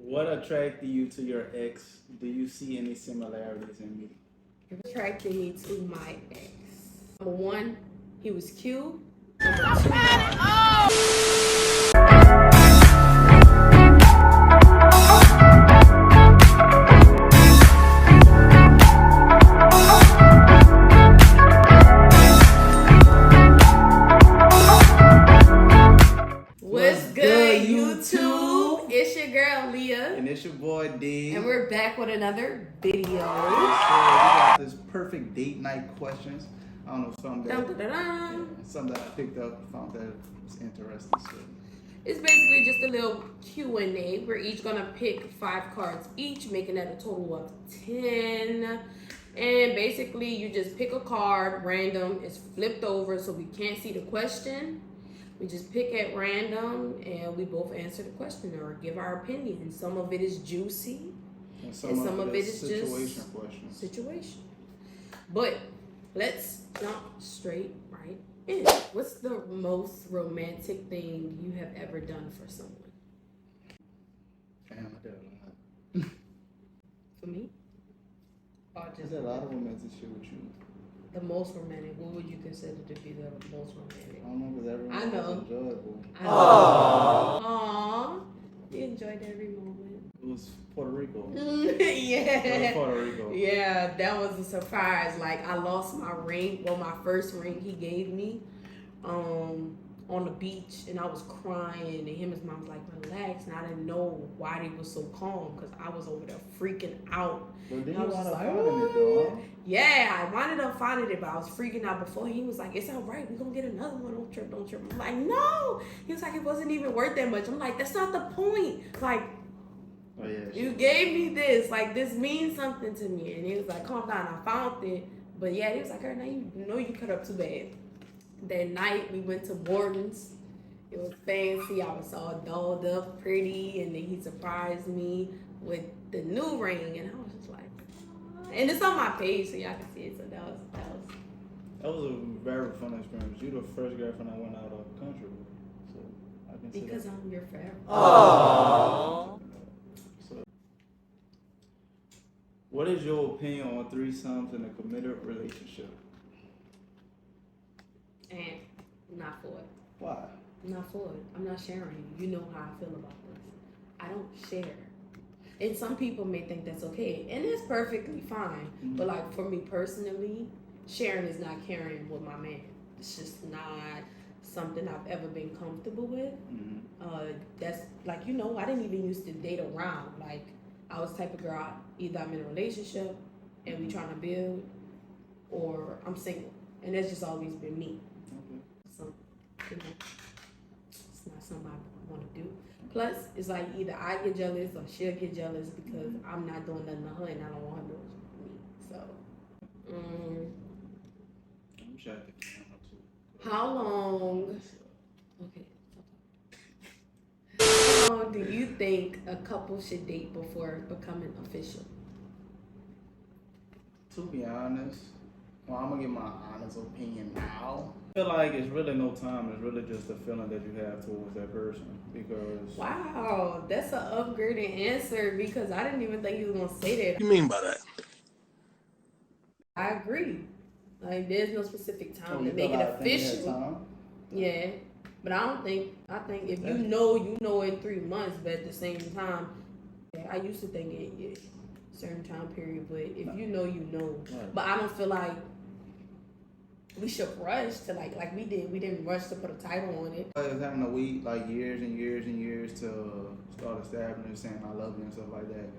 What attracted you to your ex? Do you see any similarities in me? It attracted me to my ex. Number one, he was cute. Number two, what's good, YouTube? It's your girl Leah. And it's your boy Dave. And we're back with another video. So we got this perfect date night questions. I don't know, something that I picked up, found that was interesting. So. It's basically just a little Q&A. We're each gonna pick 5 cards each, making that a total of 10. And basically, you just pick a card, random. It's flipped over, so we can't see the question. We just pick at random, and we both answer the question or give our opinion. Some of it is juicy, and some of it is situation just questions. Situation. But let's jump straight right in. What's the most romantic thing you have ever done for someone? Damn, I did a lot. For me? I did a lot of romantic shit with you. The most romantic. What would you consider to be the most romantic? I don't know, because everyone I know. was enjoyable. Aww. You enjoyed every moment. It was Puerto Rico. Yeah. It was Puerto Rico. Yeah, that was a surprise. Like, I lost my ring. Well, my first ring he gave me on the beach, and I was crying, and him and his mom was like, relax, and I didn't know why they was so calm, because I was over there freaking out. But then I you was wound up like, finding it though, huh? yeah, I wound up finding it, but I was freaking out before. He was like, it's all right, we're gonna get another one, don't trip. I'm like, no. He was like, it wasn't even worth that much. I'm like, that's not the point. Like, oh, yeah, you gave me this, like, this means something to me. And he was like, calm down, I found it. But yeah, he was like, now you know you cut up too bad. That night we went to Borden's. It was fancy. I was all dolled up, pretty, and then he surprised me with the new ring, and I was just like, oh. And it's on my page, so y'all can see it. So that was a very fun experience. You the first girlfriend I went out of the country with, so I can see because that. I'm your forever. Aww. So, what is your opinion on threesomes in a committed relationship? And not for it. Why? Not for it. I'm not sharing. You know how I feel about this. I don't share. And some people may think that's okay, and it's perfectly fine. Mm-hmm. But like for me personally, sharing is not caring with my man. It's just not something I've ever been comfortable with. Mm-hmm. That's like, I didn't even used to date around. Like, I was the type of girl, either I'm in a relationship and we trying to build, or I'm single. And that's just always been me. Okay. So, it's not something I want to do. Plus, it's like either I get jealous or she'll get jealous because I'm not doing nothing to her and I don't want her doing me. So, I'm sure I think you want to. how long? Okay. How long do you think a couple should date before becoming official? To be honest, well, I'm gonna give my honest opinion now. I feel like it's really no time. It's really just the feeling that you have towards that person. Because Wow, that's an upgraded answer because I didn't even think you was gonna say that. What do you mean by that? I agree. Like, there's no specific time to you make feel it like I think you had official. time? Yeah, but I think if you know in 3 months, but at the same time, I used to think it certain time period, but if you know, you know. Right. But I don't feel like we should rush to like we did. We didn't rush to put a title on it. I was having to wait like years and years and years to start establishing saying I love you and stuff like that.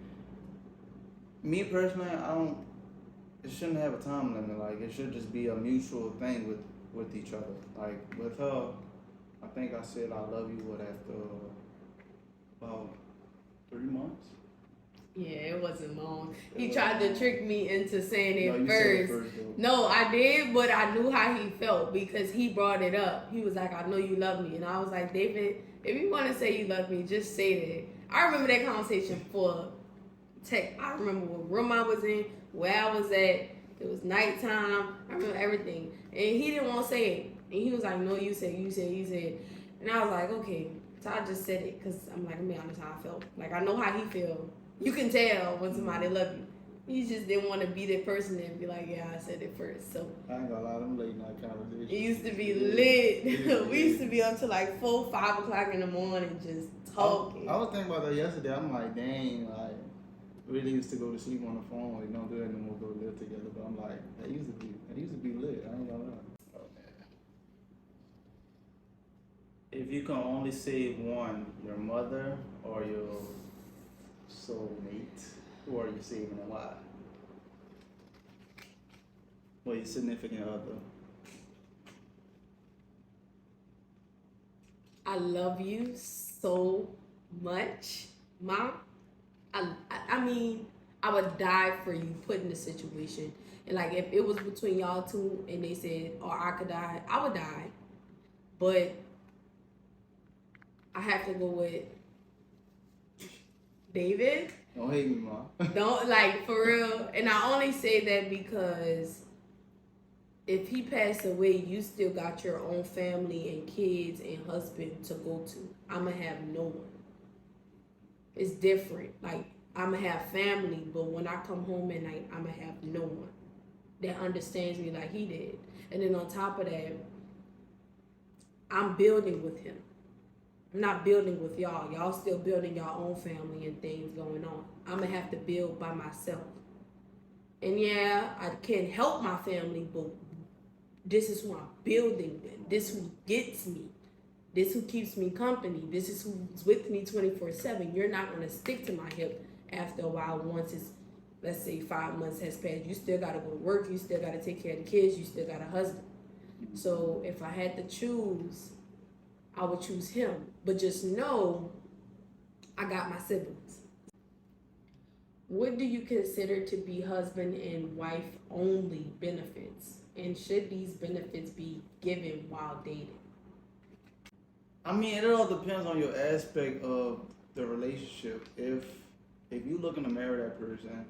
Me personally, it shouldn't have a time limit. Like, it should just be a mutual thing with each other. Like, with her, I think I said I love you after about 3 months. Yeah, it wasn't long. He tried to trick me into saying it first. Said it first. No, I did, but I knew how he felt because he brought it up. He was like, I know you love me. And I was like, David, if you want to say you love me, just say that. I remember that conversation for tech. I remember what room I was in, where I was at. It was nighttime. I remember everything. And he didn't want to say it. And he was like, no, you said. And I was like, okay. So I just said it because I'm like, I'm being honest how I felt. Like, I know how he feel. You can tell when somebody love you. You just didn't want to be that person and be like, yeah, I said it first. So I ain't gonna lie, them late night conversations. it used to be lit. We used to be up to like 4, 5 o'clock in the morning just talking. I was thinking about that yesterday. I'm like, dang, like, really used to go to sleep on the phone. We don't do that no more. Go live together. But I'm like, that used to be lit. I ain't gonna lie. If you can only save one, your mother or your soulmate, who are you saving and why? Or your significant other? I love you so much, Mom. I mean, I would die for you put in the situation. And like, if it was between y'all two and they said, or I could die, I would die. But I have to go with David. Don't hate me, Mom. Don't, like, for real. And I only say that because if he passed away, you still got your own family and kids and husband to go to. I'ma have no one. It's different. Like, I'ma have family, but when I come home at night, I'ma have no one that understands me like he did. And then on top of that, I'm building with him. I'm not building with y'all. Y'all still building your own family and things going on. I'm gonna have to build by myself. And yeah, I can't help my family, but this is who I'm building with. This who gets me. This who keeps me company. This is who's with me 24/7. You're not gonna stick to my hip after a while. Once it's, let's say, 5 months has passed, you still gotta go to work. You still gotta take care of the kids. You still got a husband. So if I had to choose, I would choose him. But just know, I got my siblings. What do you consider to be husband and wife only benefits? And should these benefits be given while dating? I mean, it all depends on your aspect of the relationship. If you looking to marry that person,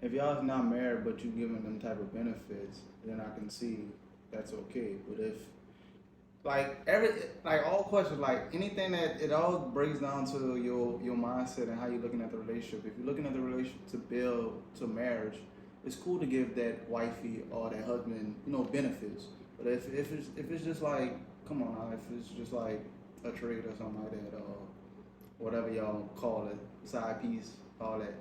if y'all not married but you giving them type of benefits, then I can see that's okay. But if all questions, like anything that it all breaks down to your mindset and how you're looking at the relationship. If you're looking at the relationship to build to marriage, it's cool to give that wifey or that husband, benefits. But if it's just like, come on now, if it's just like a trade or something like that, or whatever y'all call it, side piece, all that,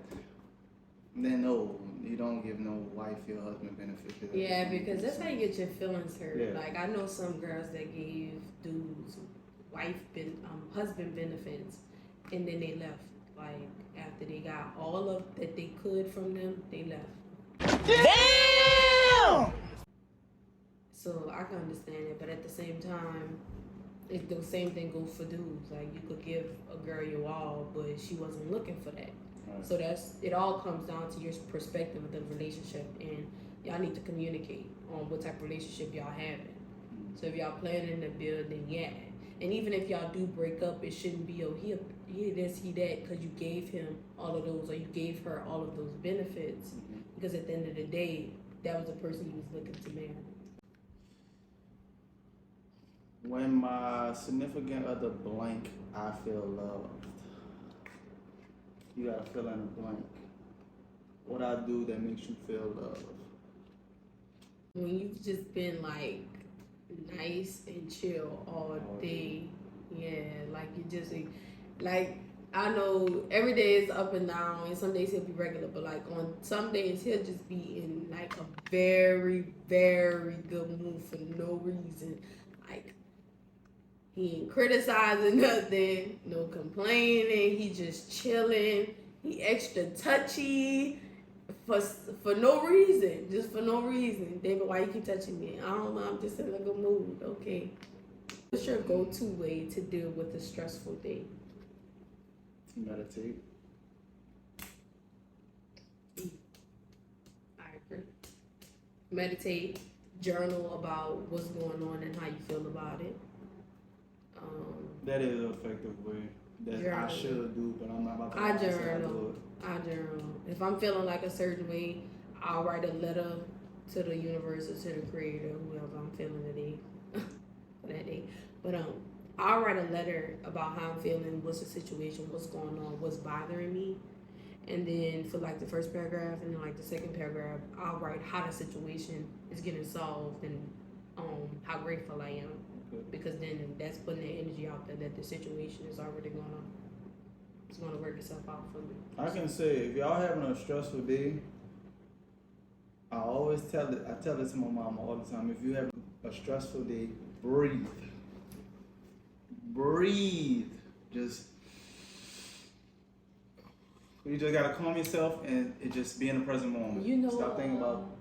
then no, you don't give no wife your husband benefits. Yeah, because that's how you get your feelings hurt. Yeah. Like, I know some girls that gave dudes husband benefits, and then they left. Like, after they got all of that they could from them, they left. Damn! So I can understand it, but at the same time, the same thing goes for dudes. Like, you could give a girl your all, but she wasn't looking for that. Right. So it all comes down to your perspective of the relationship, and y'all need to communicate on what type of relationship y'all having. So if y'all planning to build, then yeah. And even if y'all do break up, it shouldn't be, he this, he that, because you gave him all of those, or you gave her all of those benefits. Mm-hmm. Because at the end of the day, that was the person you was looking to marry. When my significant other blank, I feel loved. You gotta fill in a blank. What I do that makes you feel loved. When you've just been like nice and chill all day, yeah, like you just like, I know every day is up and down, and some days he'll be regular, but like on some days he'll just be in like a very, very good mood for no reason. Like, he ain't criticizing nothing, no complaining, he just chilling, he extra touchy for no reason, just for no reason. David, why you keep touching me? I don't know, I'm just in a good mood. Okay. What's your go-to way to deal with a stressful day? Meditate. I agree. Meditate, journal about what's going on and how you feel about it. That is an effective way that Journal. I should do, but I'm not about to. I journal. If I'm feeling like a certain way, I'll write a letter to the universe or to the creator, whoever I'm feeling today, for that day. But I'll write a letter about how I'm feeling, what's the situation, what's going on, what's bothering me. And then for like the first paragraph and then like the second paragraph, I'll write how the situation is getting solved and how grateful I am. Because then that's putting the energy out there that the situation is already it's gonna work itself out for me. I can say if y'all having a stressful day, I always tell it. I tell it to my mom all the time. If you have a stressful day, breathe. Breathe. You just gotta calm yourself and it just be in the present moment. You know, stop thinking about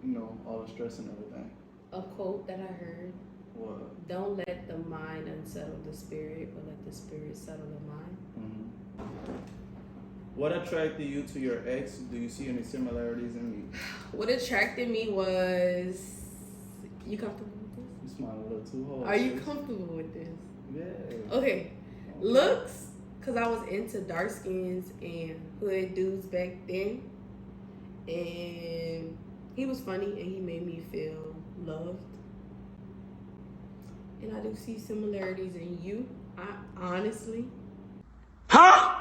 all the stress and everything. A quote that I heard. What? Don't let the mind unsettle the spirit, but let the spirit settle the mind. Mm-hmm. What attracted you to your ex? Do you see any similarities in me? What attracted me was, you comfortable with this? You smile a little too hard. Are you comfortable with this? Yeah. Okay. Looks, because I was into dark skins and hood dudes back then. And he was funny and he made me feel loved. And I do see similarities in you. I honestly. Huh?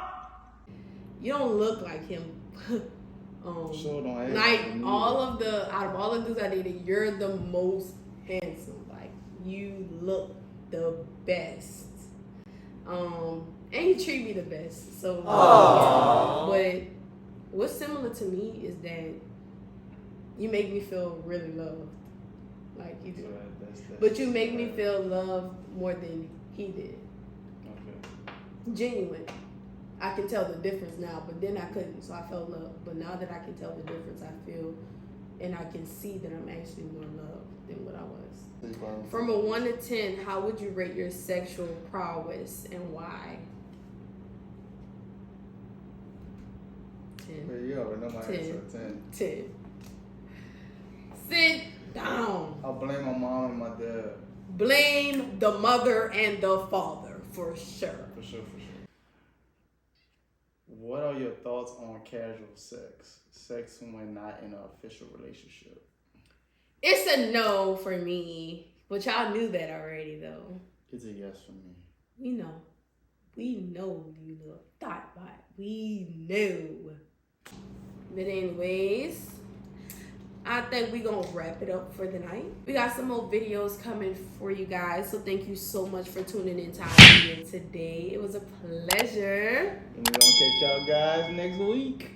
You don't look like him. Sure don't act like like out of all the dudes I dated, you're the most handsome. Like you look the best. And you treat me the best. So but what's similar to me is that you make me feel really loved. Like you do. But you make me feel loved more than he did. Okay. Genuine. I can tell the difference now, but then I couldn't, so I felt loved. But now that I can tell the difference, I feel and I can see that I'm actually more loved than what I was. From a 1 to 10, how would you rate your sexual prowess and why? 10. There you go. No, my answer 10. 10. Sit down. I'll blame my mom and my dad. Blame the mother and the father, for sure. For sure. What are your thoughts on casual sex? Sex when not in an official relationship? It's a no for me. But y'all knew that already, though. It's a yes for me. We know. We know you little thought bot. We know. But anyways, I think we're going to wrap it up for the night. We got some more videos coming for you guys. So thank you so much for tuning in to our video today. It was a pleasure. And we're going to catch y'all guys next week.